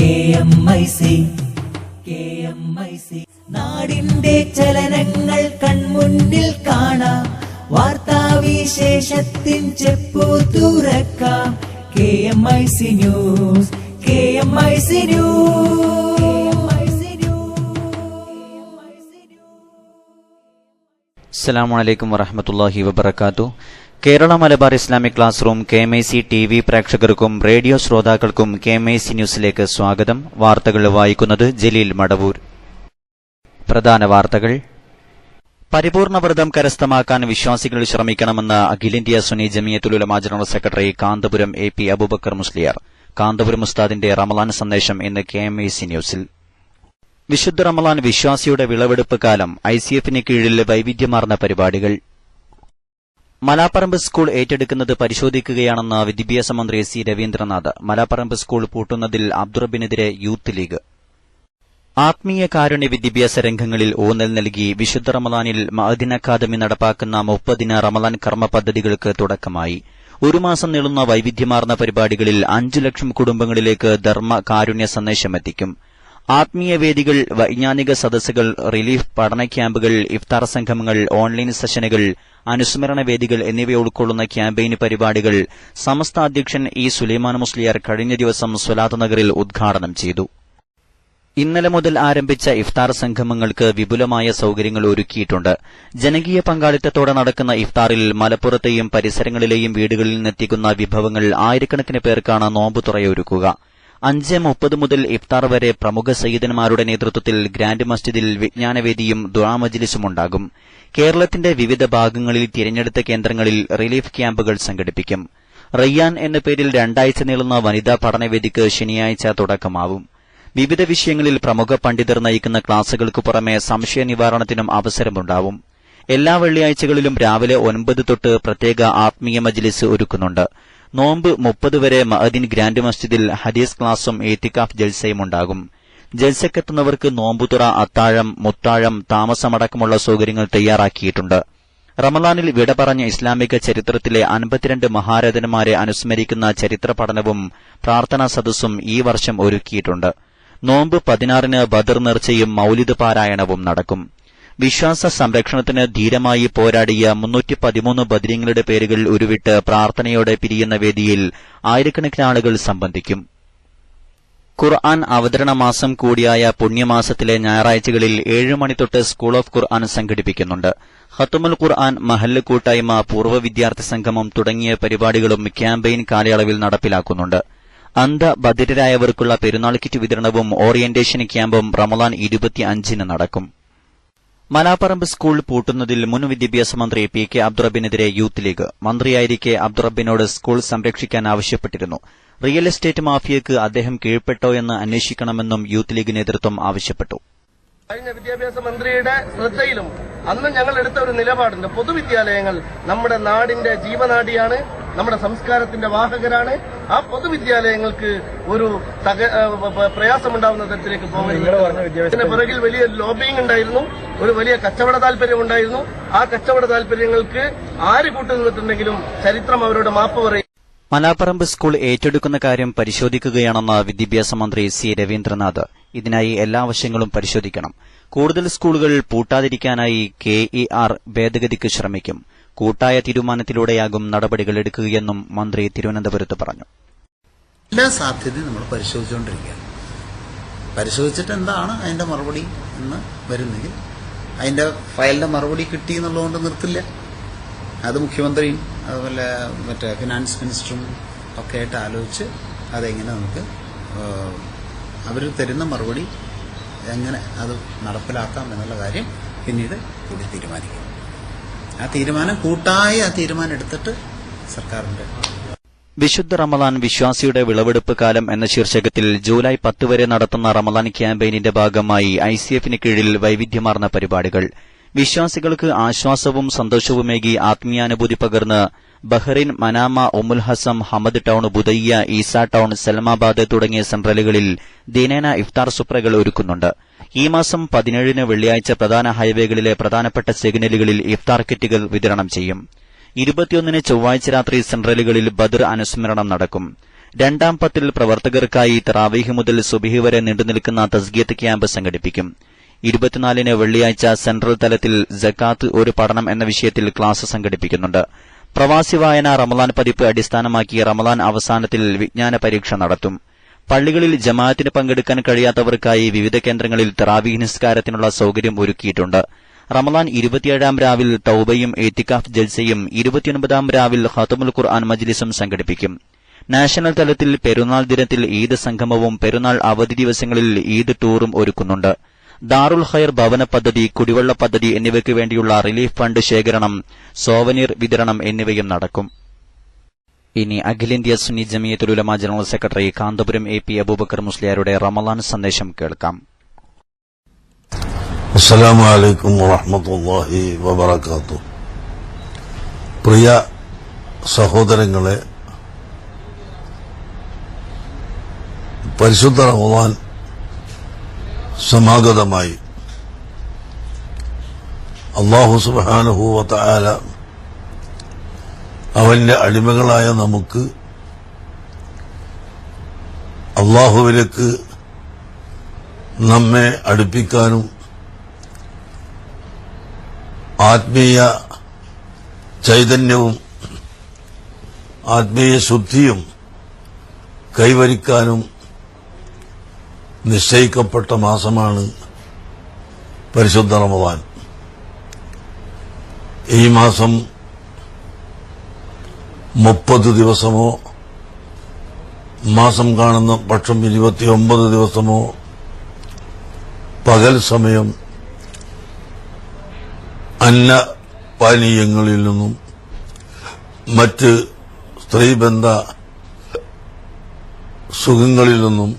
KMIC നാടിന്റെ ചലനങ്ങൾ കൺമുന്നിൽ കാണാം, വാർത്താവിശേഷത്തിൻ ചെപ്പു തുറക്കാം. KMIC news. അസ്സലാമു അലൈക്കും വറഹ്മത്തുള്ളാഹി വബറകാതുഹു. Kerala Malabar Islamic class room KMIC TV പ്രേക്ഷകർക്കും റേഡിയോ ശ്രോതാക്കൾക്കും KMIC ന്യൂസിലേക്ക് സ്വാഗതം. വാർത്തകൾ വായിക്കുന്നത് ജലീൽ മടവൂർ. പ്രധാന വാർത്തകൾ. പരിപൂർണ വ്രതം കരസ്ഥമാക്കാൻ വിശ്വാസികൾ ശ്രമിക്കണമെന്ന് അഖിലേന്ത്യാ Sunni Jamiyathul Ulama general secretary Kanthapuram AP Aboobacker Musliyar. Kanthapuram ഉസ്താദിന്റെ റമളാൻ സന്ദേശം ഇന്ന് KMIC ന്യൂസിൽ. വിശുദ്ധ റമളാൻ വിശ്വാസിയുടെ വിളവെടുപ്പ് കാലം. ICF-ന് കീഴിൽ വൈവിധ്യമാർന്ന പരിപാടികൾ. മലാപ്പറമ്പ് സ്കൂൾ ഏറ്റെടുക്കുന്നത് പരിശോധിക്കുകയാണെന്ന് വിദ്യാഭ്യാസ മന്ത്രി C രവീന്ദ്രനാഥ്. മലാപ്പറമ്പ് സ്കൂൾ പൂട്ടുന്നതിൽ അബ്ദുറബിനെതിരെ യൂത്ത് ലീഗ്. ആത്മീയ കാരുണ്യ വിദ്യാഭ്യാസ രംഗങ്ങളിൽ ഊന്നൽ നൽകി വിശുദ്ധ റമളാനിൽ മഅദിൻ അക്കാദമി നടപ്പാക്കുന്ന 30 റമളാൻ കർമ്മ പദ്ധതികൾക്ക് തുടക്കമായി. ഒരു മാസം നീളുന്ന വൈവിധ്യമാർന്ന പരിപാടികളിൽ 5 ലക്ഷം കുടുംബങ്ങളിലേക്ക് ധർമ്മ കാരുണ്യ സന്ദേശമെത്തിക്കും. ആത്മീയ വേദികൾ, വൈജ്ഞാനിക സദസ്സുകൾ, റിലീഫ് പഠന ക്യാമ്പുകൾ, ഇഫ്താർ സംഗമങ്ങൾ, ഓൺലൈൻ സെഷനുകൾ, അനുസ്മരണ വേദികൾ എന്നിവ ഉൾക്കൊള്ളുന്ന ക്യാമ്പയിൻ പരിപാടികൾ സമസ്ത അധ്യക്ഷൻ E സുലൈമാൻ മുസ്ലിയാർ കഴിഞ്ഞ ദിവസം സ്വലാത്ത് നഗറിൽ ഉദ്ഘാടനം ചെയ്തു. ഇന്നലെ മുതൽ ആരംഭിച്ച ഇഫ്താർ സംഗമങ്ങൾക്ക് വിപുലമായ സൌകര്യങ്ങൾ ഒരുക്കിയിട്ടുണ്ട്. ജനകീയ പങ്കാളിത്തത്തോടെ നടക്കുന്ന ഇഫ്താറിൽ മലപ്പുറത്തെയും പരിസരങ്ങളിലെയും വീടുകളിൽ നിന്നെത്തിക്കുന്ന വിഭവങ്ങൾ ആയിരക്കണക്കിന് പേർക്കാണ് നോമ്പുതുറയൊരുക്കുക. 5:30 മുതൽ ഇഫ്താർ വരെ പ്രമുഖ സയ്യിദന്മാരുടെ നേതൃത്വത്തിൽ ഗ്രാൻഡ് മസ്ജിദിൽ വിജ്ഞാനവേദിയും ദുആ മജ്ലിസുമുണ്ടാകും. കേരളത്തിന്റെ വിവിധ ഭാഗങ്ങളിൽ തിരഞ്ഞെടുത്ത കേന്ദ്രങ്ങളിൽ റിലീഫ് ക്യാമ്പുകൾ സംഘടിപ്പിക്കും. റയ്യാൻ എന്ന പേരിൽ 2 ആഴ്ച നീളുന്ന വനിതാ പഠനവേദിക്ക് ശനിയാഴ്ച തുടക്കമാവും. വിവിധ വിഷയങ്ങളിൽ പ്രമുഖ പണ്ഡിതർ നയിക്കുന്ന ക്ലാസുകൾക്ക് പുറമെ സംശയ നിവാരണത്തിനും അവസരമുണ്ടാവും. എല്ലാ വെള്ളിയാഴ്ചകളിലും രാവിലെ 9 തൊട്ട് പ്രത്യേക ആത്മീയ മജ്ലിസ് ഒരുക്കുന്നുണ്ട്. നോമ്പ് 30 വരെ മഅദിൻ ഗ്രാൻഡ് മസ്ജിദിൽ ഹദീസ് ക്ലാസും ഏത്തിക്കാഫ് ജൽസയുമുണ്ടാകും. ജൽസക്കെത്തുന്നവർക്ക് നോമ്പുതുറ, അത്താഴം, മുത്താഴം, താമസമടക്കമുള്ള സൌകര്യങ്ങൾ തയ്യാറാക്കിയിട്ടുണ്ട്. റമളാനിൽ വിട പറഞ്ഞ ഇസ്ലാമിക ചരിത്രത്തിലെ 52 മഹാരഥന്മാരെ അനുസ്മരിക്കുന്ന ചരിത്ര പഠനവും പ്രാർത്ഥനാ സദസ്സും ഈ വർഷം ഒരുക്കിയിട്ടുണ്ട്. നോമ്പ് 16-ന് ബദർ നേർച്ചയും മൌലിദ് പാരായണവും നടക്കും. വിശ്വാസ സംരക്ഷണത്തിന് ധീരമായി പോരാടിയ 313 ബദരീങ്ങളുടെ പേരുകൾ ഉരുവിട്ട് പ്രാർത്ഥനയോടെ പിരിയുന്ന വേദിയിൽ ആയിരക്കണക്കിന് ആളുകൾ സംബന്ധിക്കും. ഖുർആൻ അവതരണ മാസം കൂടിയായ പുണ്യമാസത്തിലെ ഞായറാഴ്ചകളിൽ 7 മണി തൊട്ട് സ്കൂൾ ഓഫ് ഖുർആൻ സംഘടിപ്പിക്കുന്നുണ്ട്. ഖത്മുൽ ഖുർആൻ, മഹല്ല് കൂട്ടായ്മ, പൂർവ്വ വിദ്യാർത്ഥി സംഗമം തുടങ്ങിയ പരിപാടികളും ക്യാമ്പയിൻ കാലയളവിൽ നടപ്പിലാക്കുന്നുണ്ട്. ബധിരരായവർക്കുള്ള പെരുന്നാൾ കിറ്റ് വിതരണവും ഓറിയന്റേഷൻ ക്യാമ്പും റമളാൻ 25-ന് നടക്കും. മലാപ്പറമ്പ് സ്കൂൾ പൂട്ടുന്നതിൽ മുൻ വിദ്യാഭ്യാസ മന്ത്രി PK അബ്ദുറബിനെതിരെ യൂത്ത് ലീഗ്. മന്ത്രിയായിരിക്കെ അബ്ദുറബിനോട് സ്കൂൾ സംരക്ഷിക്കാൻ ആവശ്യപ്പെട്ടിരുന്നു. റിയൽ എസ്റ്റേറ്റ് മാഫിയയ്ക്ക് അദ്ദേഹം കീഴ്പ്പെട്ടോ എന്ന് അന്വേഷിക്കണമെന്നും യൂത്ത് ലീഗ് നേതൃത്വം ആവശ്യപ്പെട്ടു. കഴിഞ്ഞ വിദ്യാഭ്യാസ മന്ത്രിയുടെ ശ്രദ്ധയിലും അന്ന് ഞങ്ങൾ എടുത്ത ഒരു നിലപാടുണ്ട്. പൊതുവിദ്യാലയങ്ങൾ നമ്മുടെ നാടിന്റെ ജീവനാഡിയാണ്, നമ്മുടെ സംസ്കാരത്തിന്റെ വാഹകരാണ്. ആ പൊതുവിദ്യാലയങ്ങൾക്ക് ഒരു പ്രയാസമുണ്ടാവുന്ന തരത്തിലേക്ക് പോകരുത്. ഇതിന് പിറകിൽ വലിയ ലോബിയിങ് ഉണ്ടായിരുന്നു, ഒരു വലിയ കച്ചവട താല്പര്യം ഉണ്ടായിരുന്നു. ആ കച്ചവട താല്പര്യങ്ങൾക്ക് ആര് കൂട്ടുനിന്നിട്ടുണ്ടെങ്കിലും ചരിത്രം അവരോട് മാപ്പ് പറയും. മലാപ്പറമ്പ് സ്കൂൾ ഏറ്റെടുക്കുന്ന കാര്യം പരിശോധിക്കുകയാണെന്ന് വിദ്യാഭ്യാസ മന്ത്രി C രവീന്ദ്രനാഥ്. ഇതിനായി എല്ലാ വശങ്ങളും പരിശോധിക്കണം. കൂടുതൽ സ്കൂളുകൾ പൂട്ടാതിരിക്കാനായി KER ഭേദഗതിക്ക് ശ്രമിക്കും. കൂട്ടായ തീരുമാനത്തിലൂടെയാകും നടപടികൾ എടുക്കുകയെന്നും മന്ത്രി തിരുവനന്തപുരത്ത് പറഞ്ഞു. എല്ലാ സാധ്യതയും നമ്മൾ പരിശോധിച്ചുകൊണ്ടിരിക്കുകയാണ്. പരിശോധിച്ചിട്ട് എന്താണ് അതിന്റെ മറുപടി എന്ന് വരുന്നെങ്കിൽ അതിന്റെ ഫയലിന്റെ മറുപടി കിട്ടി എന്നുള്ളതുകൊണ്ട് നിർത്തില്ല. അത് മുഖ്യമന്ത്രിയും അതുപോലെ മറ്റേ ഫിനാൻസ് മിനിസ്റ്ററും ഒക്കെ ആയിട്ട് ആലോചിച്ച് അതെങ്ങനെ നമുക്ക് അവർ തരുന്ന മറുപടി എങ്ങനെ അത് നടപ്പിലാക്കാം എന്നുള്ള കാര്യം പിന്നീട് കൂടി തീരുമാനിക്കും. ആ തീരുമാനം എടുത്തിട്ട് സർക്കാരിന്റെ വിശുദ്ധ റമളാൻ വിശ്വാസിയുടെ വിളവെടുപ്പ് കാലം എന്ന ശീർഷകത്തിൽ ജൂലൈ 10 വരെ നടത്തുന്ന റമളാൻ ക്യാമ്പയിനിന്റെ ഭാഗമായി ICF-ന് കീഴിൽ വൈവിധ്യമാർന്ന പരിപാടികൾ. വിശ്വാസികൾക്ക് ആശ്വാസവും സന്തോഷവുമേകി ആത്മീയാനുഭൂതി പകർന്ന് Bahrain, Manama, Umm Al Hassam, Hamad Town, Budaiya, Isa Town, Salmabad തുടങ്ങിയ സെൻട്രലുകളിൽ ദിനേന ഇഫ്താർ സുപ്രകൾ ഒരുക്കുന്നുണ്ട്. ഈ മാസം 17-ന് വെള്ളിയാഴ്ച പ്രധാന ഹൈവേകളിലെ പ്രധാനപ്പെട്ട സിഗ്നലുകളിൽ ഇഫ്താർ കിറ്റുകൾ വിതരണം ചെയ്യും. 21-ന് ചൊവ്വാഴ്ച രാത്രി സെൻട്രലുകളിൽ ബദർ അനുസ്മരണം നടക്കും. രണ്ടാം പത്തിൽ പ്രവർത്തകർക്കായി തറാവീഹ് മുതൽ സുബഹി വരെ നീണ്ടുനിൽക്കുന്ന തസ്കിയത്ത് ക്യാമ്പ് സംഘടിപ്പിക്കും. 24-ന് വെള്ളിയാഴ്ച സെൻട്രൽ തലത്തിൽ സക്കാത്ത് ഒരു പഠനം എന്ന വിഷയത്തിൽ ക്ലാസ് സംഘടിപ്പിക്കുന്നുണ്ട്. പ്രവാസി വായന റമളാൻ പതിപ്പ് അടിസ്ഥാനമാക്കി റമളാൻ അവസാനത്തിൽ വിജ്ഞാന പരീക്ഷ നടത്തും. പള്ളികളിൽ ജമാഅത്തിന് പങ്കെടുക്കാൻ കഴിയാത്തവർക്കായി വിവിധ കേന്ദ്രങ്ങളിൽ തറാവീഹ് നിസ്കാരത്തിനുള്ള സൌകര്യം ഒരുക്കിയിട്ടുണ്ട്. റമളാൻ 27-ാം രാവിൽ തൗബയും ഏത്തിക്കാഫ് ജൽസയും 29-ാം രാവിൽ ഖത്മുൽ ഖുർആൻ മജ്ലിസും സംഘടിപ്പിക്കും. നാഷണൽ തലത്തിൽ പെരുന്നാൾ ദിനത്തിൽ ഈദ് സംഗമവും പെരുന്നാൾ അവധി ദിവസങ്ങളിൽ ഈദ് ടൂറും ഒരുക്കുന്നുണ്ട്. ദാറുൽ ഖൈർ ഭവന പദ്ധതി, കുടിവെള്ള പദ്ധതി എന്നിവയ്ക്ക് വേണ്ടിയുള്ള റിലീഫ് ഫണ്ട് ശേഖരണം, സോവനീർ വിതരണം എന്നിവയും നടക്കും. ഇനി അഖിലേന്ത്യാ Sunni Jamiyathul Ulama general secretary Kanthapuram AP Aboobacker മുസ്ലിയാരുടെ റമളാൻ സന്ദേശം കേൾക്കാം. അസ്സലാമു അലൈക്കും വറഹ്മത്തുള്ളാഹി വബറകാതുഹു. പ്രിയ സഹോദരങ്ങളെ, പരിശുദ്ധ റമളാൻ സമാഗതമായി. അല്ലാഹു സുബ്ഹാനഹു വ തആല അവന്റെ അടിമകളായ നമുക്ക് അല്ലാഹുവിലേക്ക് നമ്മെ അടുപ്പിക്കാനും ആത്മീയ ചൈതന്യവും ആത്മീയ ശുദ്ധിയും കൈവരിക്കാനും നിശ്ചയിക്കപ്പെട്ട മാസമാണ് പരിശുദ്ധ റമളാൻ. ഈ മാസം 30 ദിവസമോ മാസം കാണുന്ന പക്ഷം 29 ദിവസമോ പകൽ സമയം അന്നപാനീയങ്ങളിൽ നിന്നും മറ്റ് സ്ത്രീബന്ധ സുഖങ്ങളിൽ നിന്നും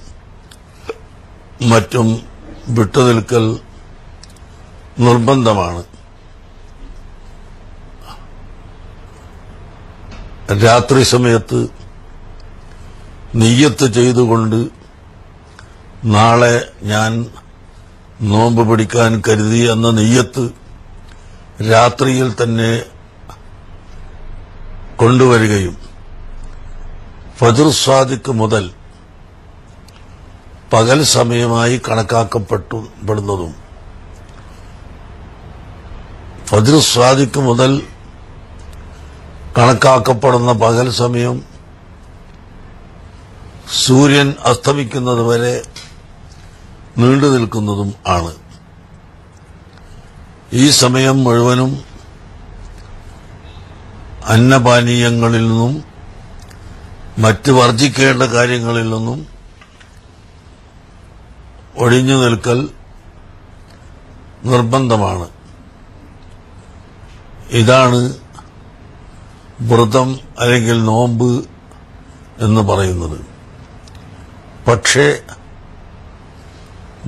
മറ്റും വിട്ടുനിൽക്കൽ നിർബന്ധമാണ്. രാത്രി സമയത്ത് നിയ്യത്ത് ചെയ്തുകൊണ്ട് നാളെ ഞാൻ നോമ്പ് പിടിക്കാൻ കരുതി എന്ന നിയ്യത്ത് രാത്രിയിൽ തന്നെ കൊണ്ടുവരികയും ഫജ്ർ സാദിഖ് മുതൽ പകൽ സമയമായി കണക്കാക്കപ്പെടുന്നതും ഫജ്ർ സാദിഖ് മുതൽ കണക്കാക്കപ്പെടുന്ന പകൽ സമയം സൂര്യൻ അസ്തമിക്കുന്നതുവരെ നീണ്ടു നിൽക്കുന്നതും ആണ്. ഈ സമയം മുഴുവനും അന്നപാനീയങ്ങളിൽ നിന്നും മറ്റ് വർജിക്കേണ്ട കാര്യങ്ങളിൽ നിന്നും ഒഴിഞ്ഞു നിൽക്കൽ നിർബന്ധമാണ്. ഇതാണ് വ്രതം അല്ലെങ്കിൽ നോമ്പ് എന്ന് പറയുന്നത്. പക്ഷേ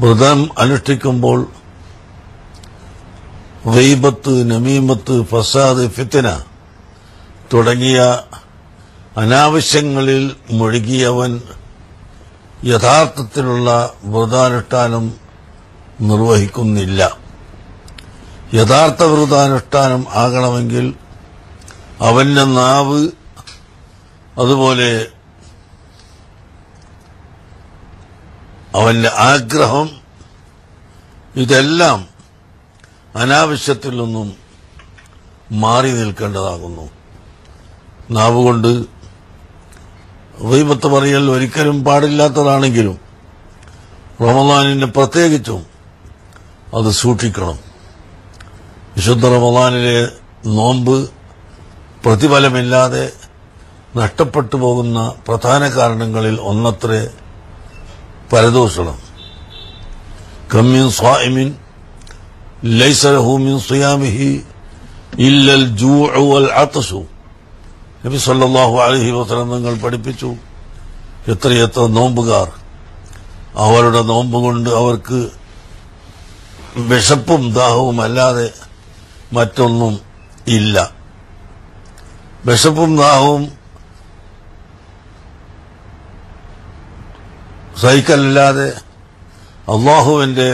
വ്രതം അനുഷ്ഠിക്കുമ്പോൾ ഗീബത്ത്, നമീമത്ത്, ഫസാദ്, ഫിത്ന തുടങ്ങിയ അനാവശ്യങ്ങളിൽ മുഴുകിയവൻ യഥാർത്ഥത്തിലുള്ള വ്രതാനുഷ്ഠാനം നിർവഹിക്കുന്നില്ല. യഥാർത്ഥ വ്രതാനുഷ്ഠാനം ആകണമെങ്കിൽ അവന്റെ നാവ്, അതുപോലെ അവന്റെ ആഗ്രഹം, ഇതെല്ലാം അനാവശ്യത്തിൽ നിന്നും മാറി നിൽക്കേണ്ടതാകുന്നു. നാവുകൊണ്ട് ഗീബത്ത് പറയൽ ഒരിക്കലും പാടില്ലാത്തതാണെങ്കിലും റമളാനിന് പ്രത്യേകിച്ചും അത് സൂക്ഷിക്കണം. വിശുദ്ധ റമളാനിലെ നോമ്പ് പ്രതിഫലമില്ലാതെ നഷ്ടപ്പെട്ടു പോകുന്ന പ്രധാന കാരണങ്ങളിൽ ഒന്നത്രേ പരദൂഷണം. കമ്മിൻ സ്വാഇമിൻ ലൈസ ലഹു മിൻ സിയാമിഹി ഇല്ലൽ ജൂഉ വൽ അത്ശു. നബി സല്ലല്ലാഹു അലൈഹി വസല്ലം തങ്ങൾ പഠിപ്പിച്ചു, എത്രയെത്ര നോമ്പുകാർ അവരുടെ നോമ്പ് കൊണ്ട് അവർക്ക് വിശപ്പും ദാഹവും അല്ലാതെ മറ്റൊന്നും ഇല്ല. വിശപ്പും ദാഹവും സഹിക്കല്ലാതെ അള്ളാഹുവിന്റെ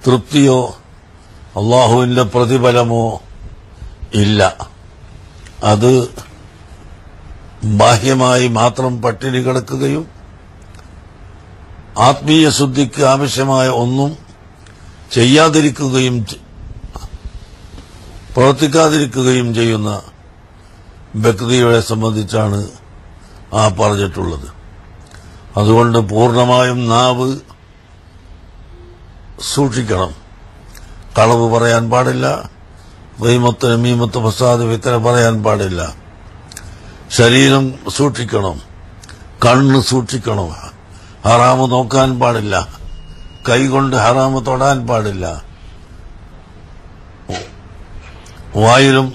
തൃപ്തിയോ അള്ളാഹുവിന്റെ പ്രതിഫലമോ ഇല്ല. അത് ബാഹ്യമായി മാത്രം പട്ടിണി കിടക്കുകയും ആത്മീയ ശുദ്ധിക്ക് ആവശ്യമായ ഒന്നും ചെയ്യാതിരിക്കുകയും പ്രവർത്തിക്കാതിരിക്കുകയും ചെയ്യുന്ന വ്യക്തികളെ സംബന്ധിച്ചാണ് പറഞ്ഞിട്ടുള്ളത്. അതുകൊണ്ട് പൂർണ്ണമായും നാവ് സൂക്ഷിക്കണം. കളവ് പറയാൻ പാടില്ല, ഗീബത്ത്, നമീമത്ത്, ഫസാദ്, ഫിത്ന പറയാൻ പാടില്ല. ശരീരം സൂക്ഷിക്കണം, കണ്ണ് സൂക്ഷിക്കണം, ഹറാമ് നോക്കാൻ പാടില്ല, കൈകൊണ്ട് ഹറാമ് തൊടാൻ പാടില്ല, വായിലും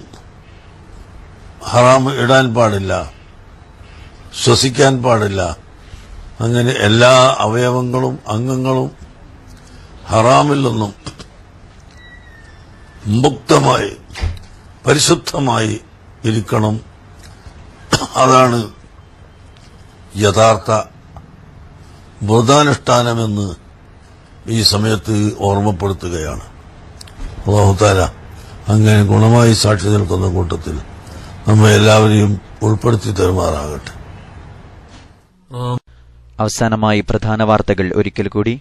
ഹറാമ് ഇടാൻ പാടില്ല, ശ്വസിക്കാൻ പാടില്ല. അങ്ങനെ എല്ലാ അവയവങ്ങളും അംഗങ്ങളും ഹറാമിൽ നിന്നും മുക്തമായി പരിശുദ്ധമായി ഇരിക്കണം. അതാണ് യഥാർത്ഥ വ്രതാനുഷ്ഠാനമെന്ന് ഈ സമയത്ത് ഓർമ്മപ്പെടുത്തുകയാണ്. അല്ലാഹു തആല അങ്ങനെ ഗുണമായി സാക്ഷി നിൽക്കുന്ന കൂട്ടത്തിൽ നമ്മെ എല്ലാവരെയും ഉൾപ്പെടുത്തി തരുമാറാകട്ടെ. അവസാനമായി പ്രധാന വാർത്തകൾ ഒരിക്കൽ കൂടി.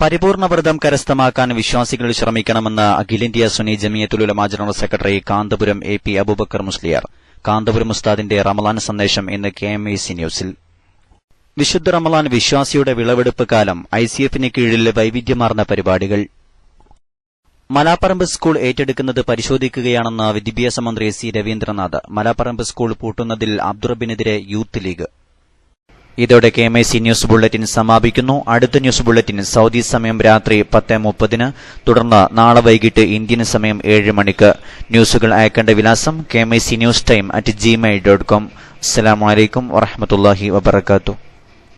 പരിപൂർണ വ്രതം കരസ്ഥമാക്കാൻ വിശ്വാസികൾ ശ്രമിക്കണമെന്ന് അഖിലേന്ത്യാ Sunni Jamiyathul Ulama general secretary Kanthapuram AP Aboobacker Musliyar. Kanthapuram ഉസ്താദിന്റെ റമളാൻ സന്ദേശം ഇന്ന് KMAC ന്യൂസിൽ. വിശുദ്ധ റമളാൻ വിശ്വാസിയുടെ വിളവെടുപ്പ് കാലം. ICFന് കീഴിൽ വൈവിധ്യമാർന്ന പരിപാടികൾ. മലാപ്പറമ്പ് സ്കൂൾ ഏറ്റെടുക്കുന്നത് പരിശോധിക്കുകയാണെന്ന് വിദ്യാഭ്യാസ മന്ത്രി C രവീന്ദ്രനാഥ്. മലാപ്പറമ്പ് സ്കൂൾ പൂട്ടുന്നതിൽ അബ്ദുറബിനെതിരെ യൂത്ത് ലീഗ്. ഇതോടെ KMAC ന്യൂസ് ബുള്ളറ്റിൻ സമാപിക്കുന്നു. അടുത്ത ന്യൂസ് ബുള്ളറ്റിൻ സൌദി സമയം രാത്രി 10:30, തുടർന്ന് നാളെ വൈകിട്ട് ഇന്ത്യൻ സമയം 7 മണിക്ക്. ന്യൂസുകൾ അയക്കേണ്ട വിലാസം KMAC News Time @gmail.com. അസ്സലാമു അലൈക്കും വറഹ്മത്തുള്ളാഹി വബറകാതുഹു.